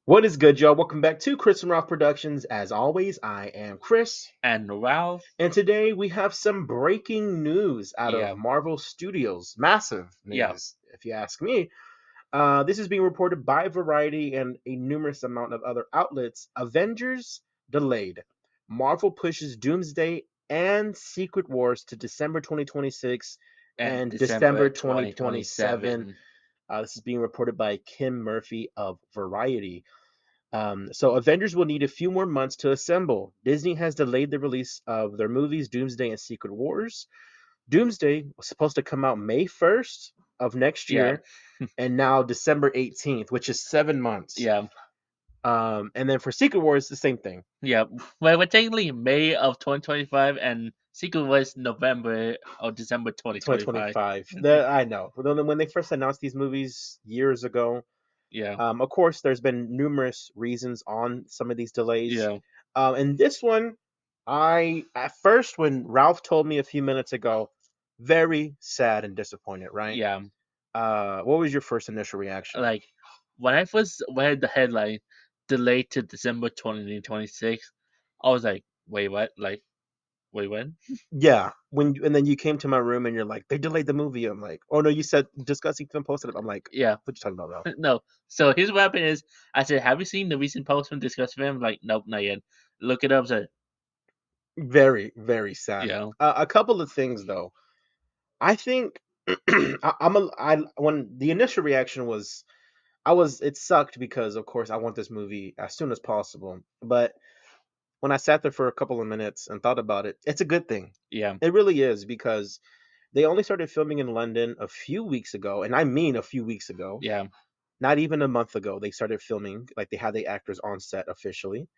What is good, y'all? Welcome back to Chris and Ralph Productions. As always, I am Chris, And Ralph, and today we have some breaking news out of yeah, Marvel Studios. Massive yeah, news, if you ask me. This is being reported by Variety and a numerous amount of other outlets. Avengers delayed. Marvel pushes Doomsday and Secret Wars to December 2026 and and December December 2027. 2027. This is being reported by Kim Murphy of Variety. So Avengers will need a few more months to assemble. Disney has delayed the release of their movies Doomsday and Secret Wars. Doomsday was supposed to come out May 1st of next Yeah, year, and now December 18th, which is 7 months. yeah, And then for Secret Wars, the same thing. yeah. Well, we're technically May of 2025, and Secret was November or December 2025. 2025. I know. When they first announced these movies years ago, Yeah, of course, there's been numerous reasons on some of these delays. yeah, And this one, at first, when Ralph told me a few minutes ago, very sad and disappointed, right? yeah. What was your first initial reaction? Like when I first read the headline, delayed to December 2026, I was like, wait, what? Like, wait, when? Yeah, and then you came to my room and you're like, they delayed the movie. I'm like, oh no, you said discussing film posted it. I'm like, Yeah, what you talking about, Ralph? no. So his weapon is, I said, have you seen the recent post from Discuss Film? Like, nope, not yet. Look it up. So, Very, very sad. yeah, A couple of things though. I think when the initial reaction was it sucked because of course I want this movie as soon as possible. But when I sat there for a couple of minutes and thought about it, it's a good thing. yeah, It really is because they only started filming in London a few weeks ago, and I mean a few weeks ago. yeah, Not even a month ago they started filming, like they had the actors on set officially.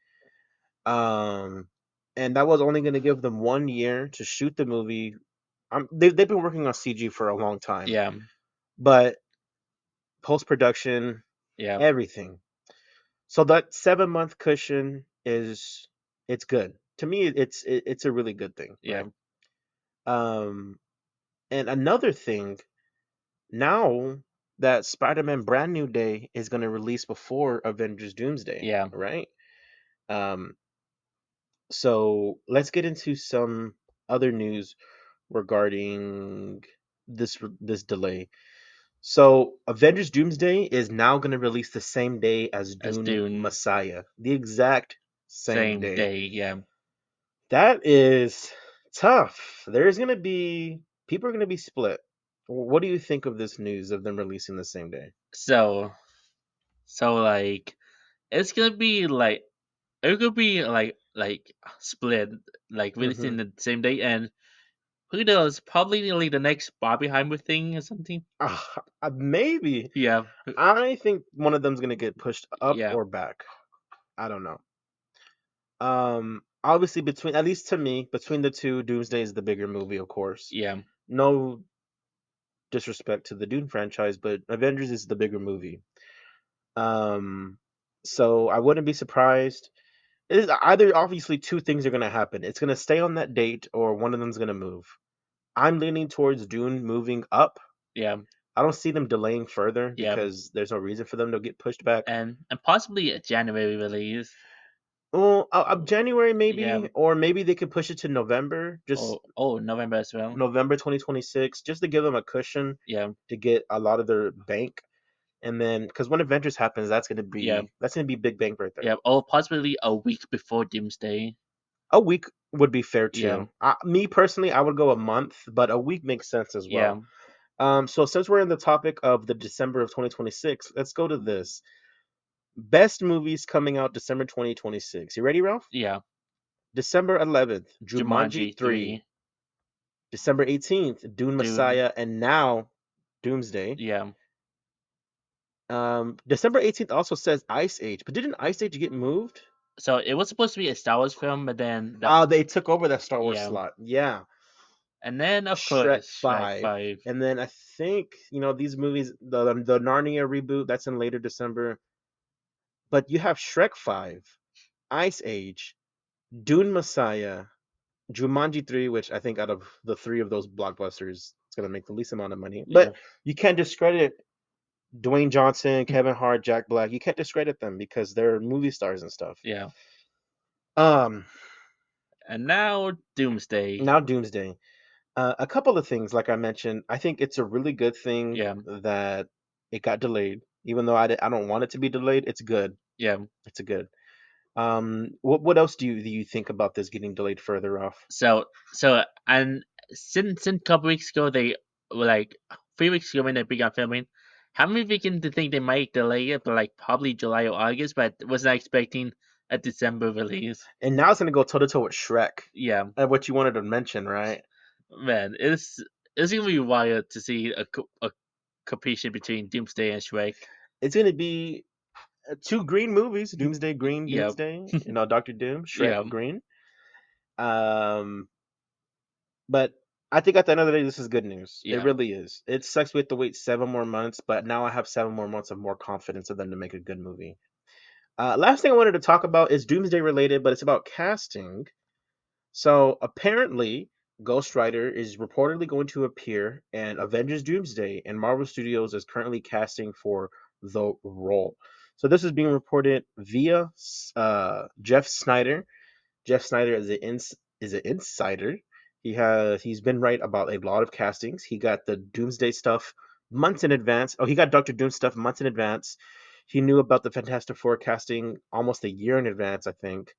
Um and that was only going to give them 1 year to shoot the movie. They've been working on CG for a long time, yeah, but post production, yeah, everything. So that 7 month cushion it's good. To me it's a really good thing, yeah, right? Um and another thing, now that Spider-Man Brand New Day is going to release before Avengers Doomsday, yeah. right? Um so let's get into some other news regarding this delay. So Avengers Doomsday is now going to release the same day as As Dune Dune, Messiah, the exact same same day. day. Yeah. That is tough. There's going to be people are going to be split. What do you think of this news of them releasing the same day? So, like, it's gonna be like it could be like split, like releasing Hmm. the same day, and who knows? Probably like the next Barbieheimer thing or something. Maybe. Yeah, I think one of them's going to get pushed up yeah, or back. I don't know. Obviously, between at least to me, between the two, Doomsday is the bigger movie, of course. yeah, No disrespect to the Dune franchise, but Avengers is the bigger movie. Um, so I wouldn't be surprised. It is either obviously two things are gonna happen. It's gonna stay on that date, or one of them's gonna move. I'm leaning towards Dune moving up. yeah, I don't see them delaying further yeah, because there's no reason for them to get pushed back. and possibly a January release. Well, January Yeah. maybe, or maybe they could push it to November, just Oh, November as well. November 2026, just to give them a cushion Yeah, to get a lot of their bank. And then, because when Avengers happens, yeah, that's gonna be big bank right there. yeah. Or possibly a week before Doomsday. A week would be fair Yeah, too. Me personally, I would go a month, but a week makes sense as yeah, well. So since we're in the topic of the December of 2026, let's go to this. Best movies coming out December 2026. You ready, Ralph? yeah. December 11th, Jumanji Jumanji 3. 3, December 18th, Dune Dune. Messiah, and now Doomsday. Yeah. December 18th also says Ice Age, but didn't Ice Age get moved? So it was supposed to be a Star Wars film, but then They took over that Star Wars yeah, slot. Yeah. and then of Shrek course Shrek 5. 5. And then I think, these movies, the Narnia reboot, that's in later December. But you have Shrek 5, Ice Age, Dune Messiah, Jumanji 3, which I think out of the three of those blockbusters, it's going to make the least amount of money. Yeah, But you can't discredit Dwayne Johnson, Kevin Hart, Jack Black. You can't discredit them because they're movie stars and stuff. Yeah. Um, And now Doomsday. Now Doomsday. A couple of things, like I mentioned, I think it's a really good thing Yeah. that it got delayed. Even though I don't want it to be delayed, it's good. Yeah. It's a good. What else do you think about this getting delayed further off? So and since a couple weeks ago they were like 3 weeks ago when they began filming, how many began to think they might delay it, but like probably July or August, but was not expecting a December release. And now it's gonna go toe to toe with Shrek. Yeah, What you wanted to mention, right? man, it's gonna be wild to see a competition between Doomsday and Shrek. It's gonna be two green movies: Doomsday, Green, Yeah, Doomsday. Doctor Doom, Shrek, yeah, Green. Um, but I think at the end of the day, this is good news. It yeah. really is. It sucks we have to wait 7 more months, but now I have 7 more months of more confidence in them to make a good movie. Last thing I wanted to talk about is Doomsday related, but it's about casting. So apparently, Ghost Rider is reportedly going to appear in Avengers Doomsday, and Marvel Studios is currently casting for the role. So this is being reported via Jeff Snyder. Jeff Snyder is an insider. He's been right about a lot of castings. He got the Doomsday stuff months in advance. Oh, he got Doctor Doom stuff months in advance. He knew about the Fantastic Four casting almost a year in advance, I think.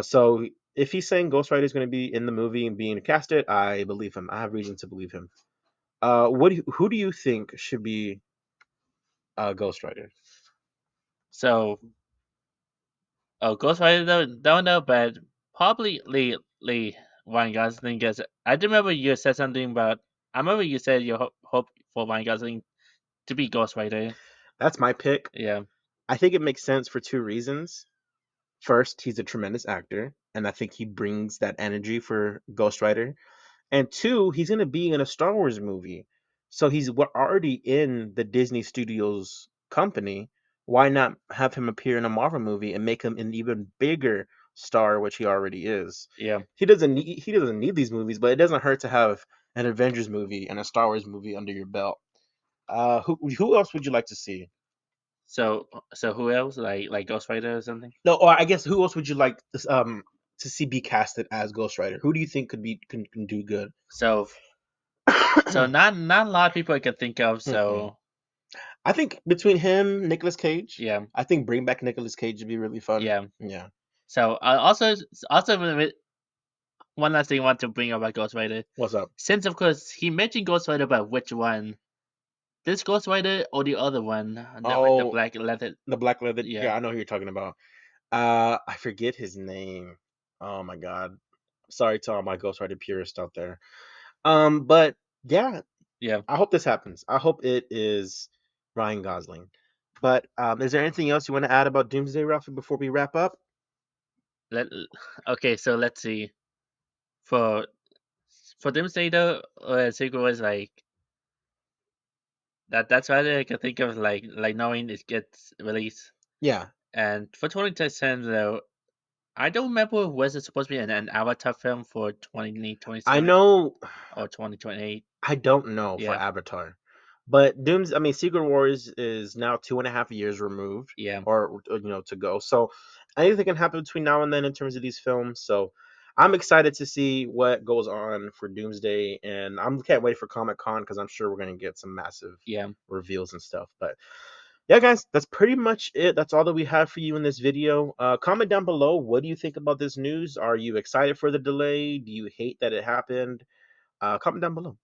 So if he's saying Ghost Rider is going to be in the movie and being casted, I believe him. I have reason to believe him. Who do you think should be Ghost Rider? So, oh, Ghost Rider don't know, but probably Lee Ryan Gosling. Because I do remember you said something about. I remember you said you hope for Ryan Gosling to be Ghost Rider. That's my pick. Yeah, I think it makes sense for two reasons. First, he's a tremendous actor, and I think he brings that energy for Ghost Rider. And two, he's going to be in a Star Wars movie. So we're already in the Disney Studios company. Why not have him appear in a Marvel movie and make him an even bigger star, which he already is? yeah. He doesn't need these movies, but it doesn't hurt to have an Avengers movie and a Star Wars movie under your belt. Who else would you like to see? So who else? Like Ghost Rider or something? No, or I guess who else would you like to see be casted as Ghost Rider? Who do you think can do good? So so not a lot of people I can think of. Mm-mm. So I think between him, Nicolas Cage, yeah, I think bring back Nicolas Cage would be really fun. yeah. Yeah. So also one last thing I want to bring up about Ghost Rider. What's up? Since of course he mentioned Ghost Rider, but which one? This Ghost Rider or the other one? The Oh, black leather. the Black Leather. Yeah, Yeah, I know who you're talking about. I forget his name. Oh my god. Sorry to all my Ghost Rider purists out there. But yeah, yeah. I hope this happens. I hope it is Ryan Gosling. But is there anything else you want to add about Doomsday, Ralphie, before we wrap up? Let okay. So let's see. For for Doomsday though, Secret was like that. That's why I can think of like knowing it gets released. Yeah, And for 2010 though, I don't remember was it supposed to be an Avatar film for I 2027 know. or 2028? I don't know for Yeah, Avatar, but Secret Wars is now 2.5 years removed, yeah, or to go. So anything can happen between now and then in terms of these films. So I'm excited to see what goes on for Doomsday, and I can't wait for Comic Con because I'm sure we're gonna get some massive yeah. reveals and stuff. But yeah, guys, that's pretty much it. That's all that we have for you in this video. Comment down below. What do you think about this news? Are you excited for the delay? Do you hate that it happened? Comment down below.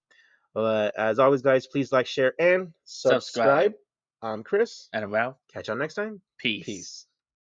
But as always, guys, please like, share, and Subscribe subscribe. I'm Chris. and well, Catch y'all next time. peace. Peace.